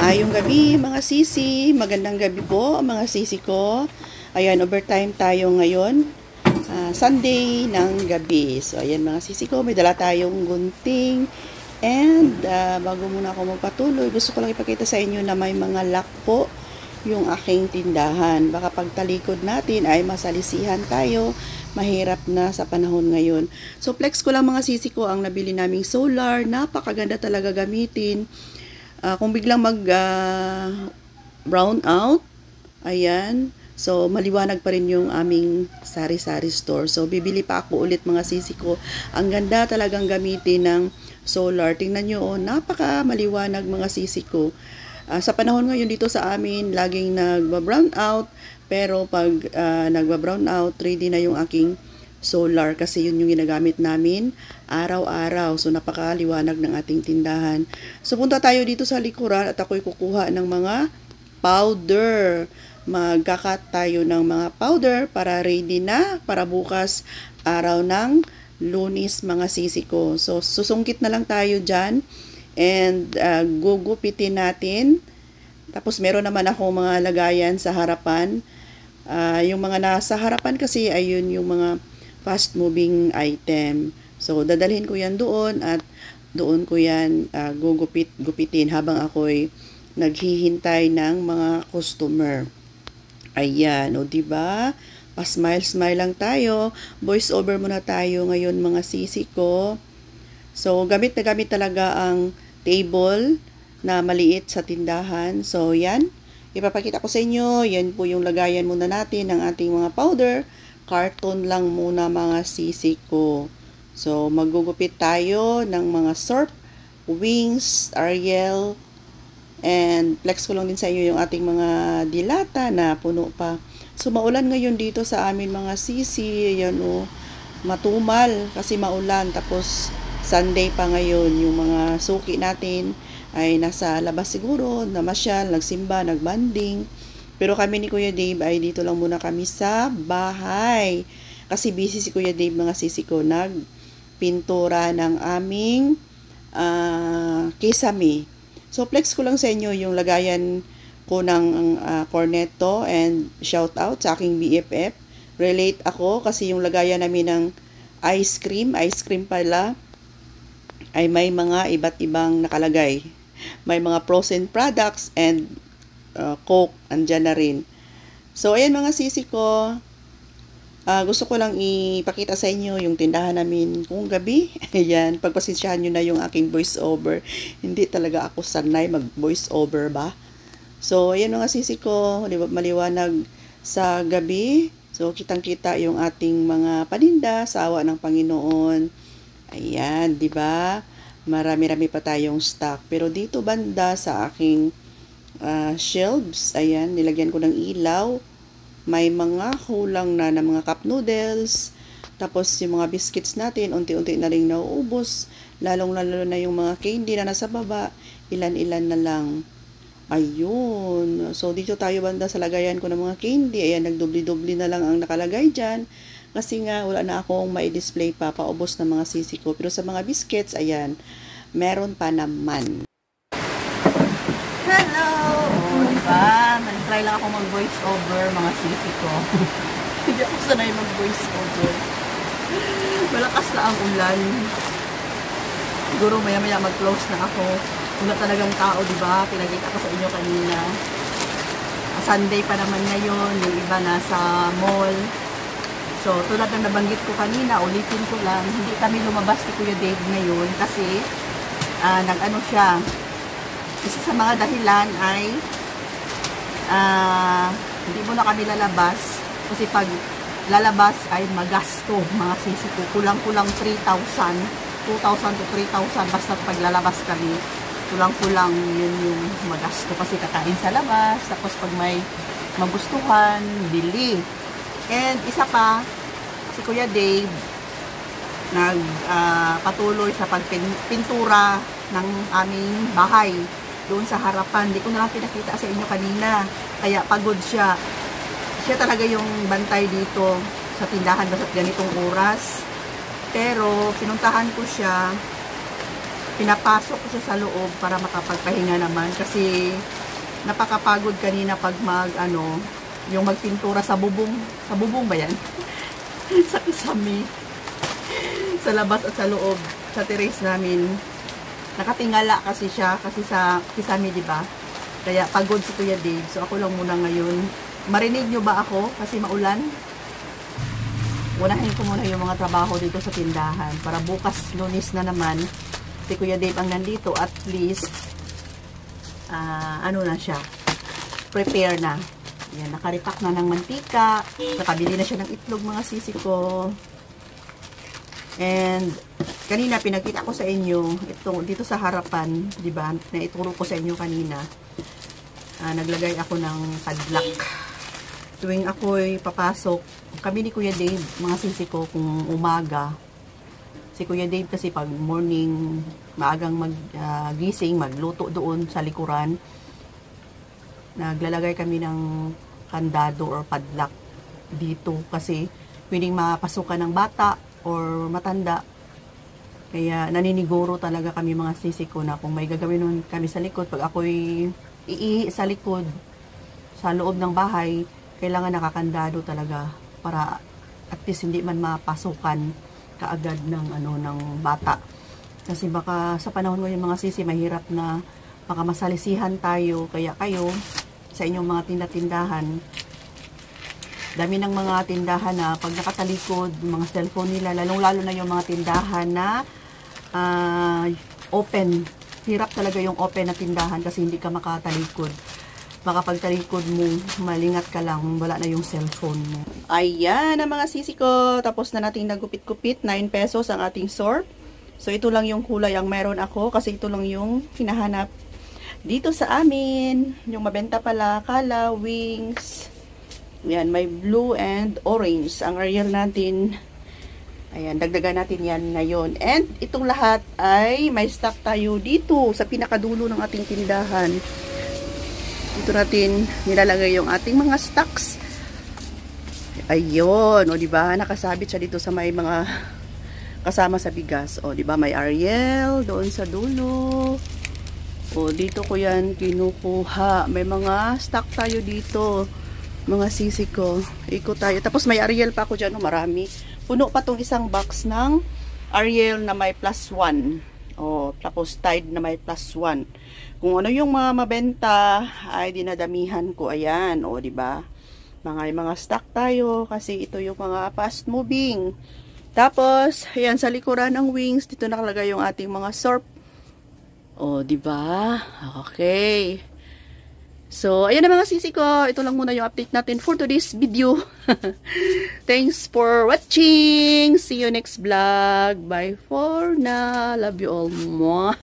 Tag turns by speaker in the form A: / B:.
A: Maayong gabi mga sisi, magandang gabi po mga sisi ko. Ayan, overtime tayo ngayon, Sunday ng gabi. So ayan mga sisi ko, may dala tayong gunting. And bago muna ako magpatuloy, gusto ko lang ipakita sa inyo na may mga lock po yung aking tindahan. Baka pagtalikod natin ay masalisihan tayo, mahirap na sa panahon ngayon. So flex ko lang mga sisi ko ang nabili naming solar, napakaganda talaga gamitin. Kung biglang brown out, ayan, so maliwanag pa rin yung aming sari-sari store. So bibili pa ako ulit mga sisi ko. Ang ganda talagang gamitin ng solar. Tingnan nyo, oh, napaka maliwanag mga sisi ko. Sa panahon ngayon dito sa amin, laging nagba-brown out, pero pag nagba-brown out, ready na yung aking solar kasi yun yung ginagamit namin araw-araw. So napakaliwanag ng ating tindahan. So punta tayo dito sa likuran at ako'y kukuha ng mga powder. Magkakat tayo ng mga powder para ready na para bukas araw ng Lunes mga sisi ko. So susungkit na lang tayo dyan and gugupitin natin. Tapos meron naman ako mga lagayan sa harapan. Yung mga nasa harapan kasi ayun yung mga fast moving item. So dadalhin ko yan doon at doon ko yan gupitin habang ako'y naghihintay ng mga customer. Ayan, o diba? Pa-smile-smile lang tayo. Voice over muna tayo ngayon mga sisi ko. So gamit na gamit talaga ang table na maliit sa tindahan. So yan, ipapakita ko sa inyo. Yan po yung lagayan muna natin ng ating mga powder. Carton lang muna mga sisi ko. So, magugupit tayo ng mga Surf, Wings, Ariel, and flex ko lang din sa inyo yung ating mga dilata na puno pa. So, maulan ngayon dito sa amin mga sisi. Yan o, matumal kasi maulan. Tapos, Sunday pa ngayon. Yung mga suki natin ay nasa labas siguro, namasyal, nagsimba, nagbanding. Pero kami ni Kuya Dave ay dito lang muna kami sa bahay. Kasi busy si Kuya Dave mga sisi ko. Nagpintura ng aming kisame. So flex ko lang sa inyo yung lagayan ko ng cornetto and shout out sa aking BFF. Relate ako kasi yung lagayan namin ng ice cream pala ay may mga iba't ibang nakalagay. May mga frozen products and Coke, andyan na rin. So, ayan mga sisi ko. Gusto ko lang ipakita sa inyo yung tindahan namin kung gabi. Ayan, pagpasensyahan nyo na yung aking voice over. Hindi talaga ako sanay mag voice over ba? So, ayan mga sisi ko. Maliwanag sa gabi. So, kitang-kita yung ating mga paninda sa awa ng Panginoon. Ayan, di ba? Marami-rami pa tayong stock. Pero dito banda sa aking shelves, ayan, nilagyan ko ng ilaw. May mga kulang na mga cup noodles. Tapos yung mga biscuits natin, unti-unti na rin nauubos. Lalong-lalo na yung mga candy na nasa baba. Ilan-ilan na lang. Ayun. So, dito tayo banda sa lagayan ko ng mga candy. Ayan, nagdubli-dubli na lang ang nakalagay dyan. Kasi nga, wala na akong mai-display pa. Paubos na mga sisi ko. Pero sa mga biscuits, ayan, meron pa naman. Hello! O, diba? Nag-try lang ako mag-voice over mga sisi ko. Hindi ako sanay mag-voice over. Malakas na ang ulan. Siguro maya-maya mag-close na ako. Wala talagang tao, diba? Pinagkita ko sa inyo kanina. Sunday pa naman ngayon. Yung iba nasa mall. So, tulad ng nabanggit ko kanina, ulitin ko lang, hindi kami lumabas ni Kuya Dave ngayon kasi nag-ano siya. Isa sa mga dahilan ay hindi mo na kami lalabas kasi pag lalabas ay magasto mga sisi ko. Kulang-kulang 3,000, 2,000 to 3,000 basta pag lalabas kami. Kulang-kulang yun yung magasto kasi kakain sa labas. Tapos pag may magustuhan, bili. And isa pa, si Kuya Dave nagpatuloy sa pagpintura ng aming bahay doon sa harapan. Hindi ko na lang pinakita sa inyo kanina. Kaya pagod siya. Siya talaga yung bantay dito sa tindahan basta't ganitong oras. Pero pinuntahan ko siya pinapasok ko siya sa loob para makapagpahinga naman kasi napakapagod kanina pag yung magpintura sa bubong. Sa bubong ba yan? Sa kisame. Sa labas at sa loob. Sa terrace namin. Nakatingala kasi siya kasi sa kisame, di ba? Kaya pagod si Kuya Dave. So ako lang muna ngayon. Marinig nyo ba ako? Kasi maulan. Unahin ko muna yung mga trabaho dito sa tindahan para bukas Lunes na naman si Kuya Dave ang nandito, at least ano na siya, prepare na. Yan, nakaripak na ng mantika, nakabili na siya ng itlog, mga sisi ko. And kanina pinakita ko sa inyo itong dito sa harapan, di ba, na ituro ko sa inyo kanina. Naglagay ako ng padlock tuwing ako'y papasok. Kami ni Kuya Dave, mga sisi ko, kung umaga, si Kuya Dave kasi pag morning, maagang gising, magluto doon sa likuran. Naglalagay kami ng kandado or padlock dito kasi pwedeng mapasukan ng bata or matanda. Kaya naniniguro talaga kami, mga sisi ko, na kung may gagawin nun kami sa likod, pag ako'y iihi sa likod, sa loob ng bahay, kailangan nakakandado talaga para at least hindi man mapasukan kaagad ng ng bata. Kasi baka sa panahon ngayon, mga sisi, mahirap na baka masalisihan tayo. Kaya kayo sa inyong mga tindahan, dami ng mga tindahan na pag nakatalikod, mga cellphone nila, lalong-lalo na yung mga tindahan na open. Hirap talaga yung open na tindahan kasi hindi ka makatalikod. Baka pagtalikod mo, malingat ka lang, wala na yung cellphone mo. Ayan ang mga sisi ko. Tapos na nating nagupit-kupit. 9 pesos ang ating sorb. So ito lang yung kulay ang meron ako kasi ito lang yung hinahanap dito sa amin. Yung mabenta pala, kala, wings. Yan, may blue and orange. Ang Ariel natin, ayan, dagdagan natin yan ngayon. And itong lahat ay may stock tayo dito sa pinakadulo ng ating tindahan. Dito natin nilalagay yung ating mga stocks. Ayun, o diba, nakasabit siya dito sa may mga kasama sa bigas. O diba, may Ariel doon sa dulo. O dito ko yan kinukuha. May mga stock tayo dito, mga sisi ko. Ikot tayo. Tapos may Ariel pa ako dyan, marami. Puno pa tong isang box ng Ariel na may +1. O, tapos Tide na may +1. Kung ano yung mga mabenta ay dinadamihan ko. Ayan, o diba? Mga stock tayo kasi ito yung mga fast moving. Tapos, ayan, sa likuran ng wings, dito nakalagay yung ating mga sorb. O, diba? Okay. So, ayan na mga sisi ko. Ito lang muna yung update natin for today's video. Thanks for watching. See you next vlog. Bye for now. Love you all. Mwah.